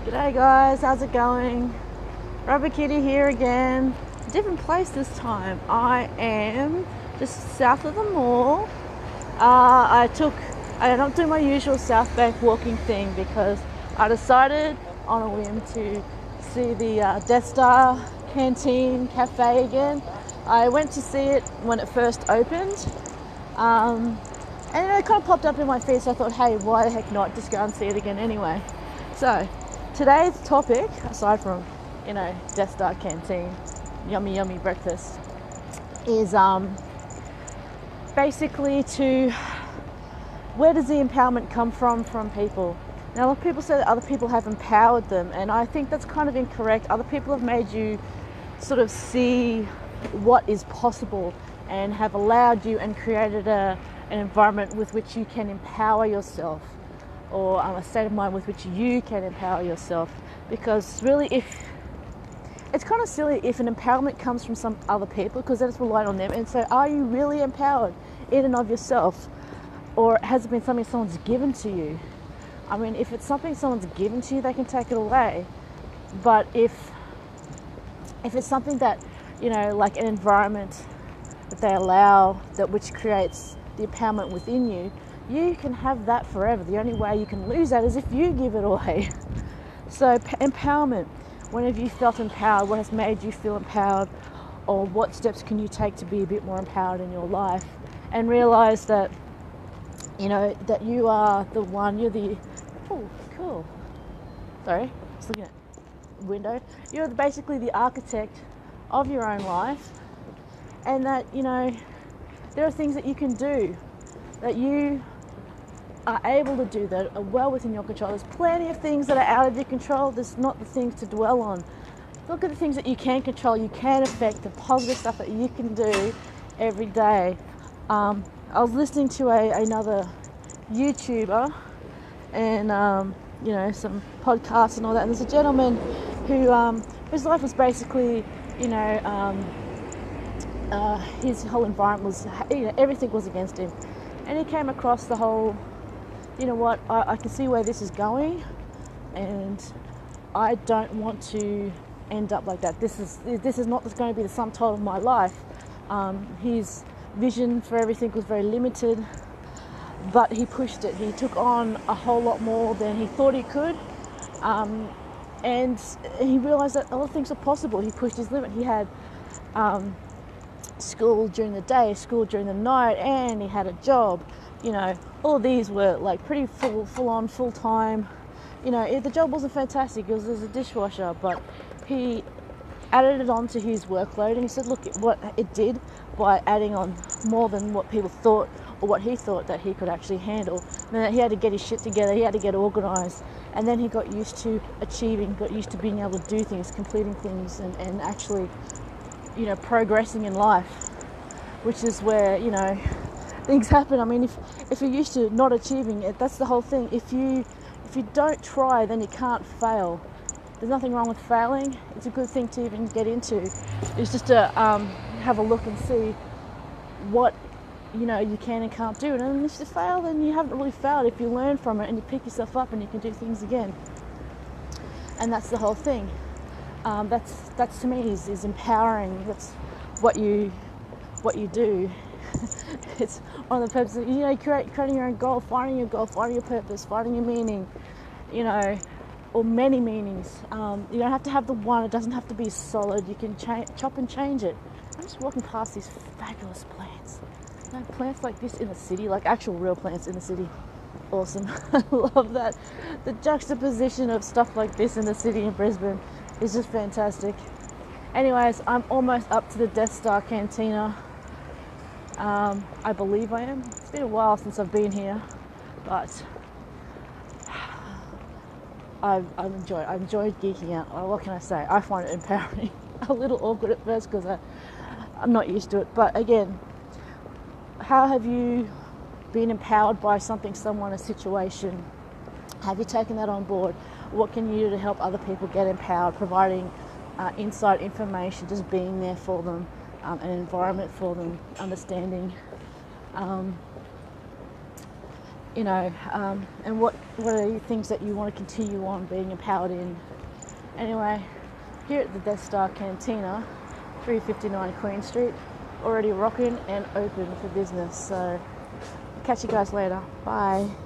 G'day guys, how's it going? Rubber Kitty here again. Different place this time. I am just south of the mall. I'm not doing my usual South Bank walking thing because I decided on a whim to see the Death Star Canteen Cafe again. I went to see it when it first opened. And it kind of popped up in my feed, so I thought, hey, why the heck not? Just go and see it again anyway. So, today's topic, aside from, Death Star Canteen, yummy, yummy breakfast, is basically to where does the empowerment come from people? Now, a lot of people say that other people have empowered them, and I think that's kind of incorrect. Other people have made you sort of see what is possible and have allowed you and created an environment with which you can empower yourself, or a state of mind with which you can empower yourself. Because really, if it's kind of silly if an empowerment comes from some other people, because then it's relying on them. And so, are you really empowered in and of yourself, or has it been something someone's given to you? I mean, if it's something someone's given to you, they can take it away. But if it's something that, like an environment that they allow, that which creates the empowerment within you, you can have that forever. The only way you can lose that is if you give it away. So empowerment, when have you felt empowered? What has made you feel empowered? Or what steps can you take to be a bit more empowered in your life? And realize that, that you are the one, oh, cool. Sorry, just looking at the window. You're basically the architect of your own life. And that, there are things that you can do, that you are able to do, that are well within your control. There's plenty of things that are out of your control. There's not the things to dwell on. Look at the things that you can control, you can affect, the positive stuff that you can do every day. I was listening to another YouTuber and, some podcasts and all that. And there's a gentleman whose life was basically, his whole environment was, everything was against him. And he came across the whole, I can see where this is going, and I don't want to end up like that. This is not going to be the sum total of my life. His vision for everything was very limited, but he pushed it. He took on a whole lot more than he thought he could, and he realized that other things are possible. He pushed his limit. He had school during the day, school during the night, and he had a job. All these were like pretty full-on, full-time. The job wasn't fantastic. It was as a dishwasher, but he added it on to his workload, and he said, look, what it did by adding on more than what people thought or what he thought that he could actually handle. And then he had to get his shit together, he had to get organized, and then he got used to achieving, got used to being able to do things, completing things, and actually, progressing in life, which is where, things happen. I mean, if you're used to not achieving it, that's the whole thing. If you don't try, then you can't fail. There's nothing wrong with failing. It's a good thing to even get into. It's just to have a look and see what you can and can't do. And if you fail, then you haven't really failed. If you learn from it and you pick yourself up and you can do things again. And that's the whole thing. That's to me is empowering. That's what you do. It's one of the purposes. Creating your own goal, finding your goal, finding your purpose, finding your meaning. Or many meanings. You don't have to have the one. It doesn't have to be solid. You can chop and change it. I'm just walking past these fabulous plants. Plants like this in the city, like actual real plants in the city. Awesome. I love that. The juxtaposition of stuff like this in the city in Brisbane is just fantastic. Anyways, I'm almost up to the Death Star Cantina. I believe I am. It's been a while since I've been here, but I've enjoyed geeking out. What can I say? I find it empowering. A little awkward at first because I'm not used to it. But again, how have you been empowered by something, someone, a situation? Have you taken that on board? What can you do to help other people get empowered? Providing insight, information, just being there for them, an environment for them, understanding. and what are the things that you want to continue on being empowered in. Anyway, here at the Death Star Cantina, 359 Queen Street, already rocking and open for business. So catch you guys later. Bye.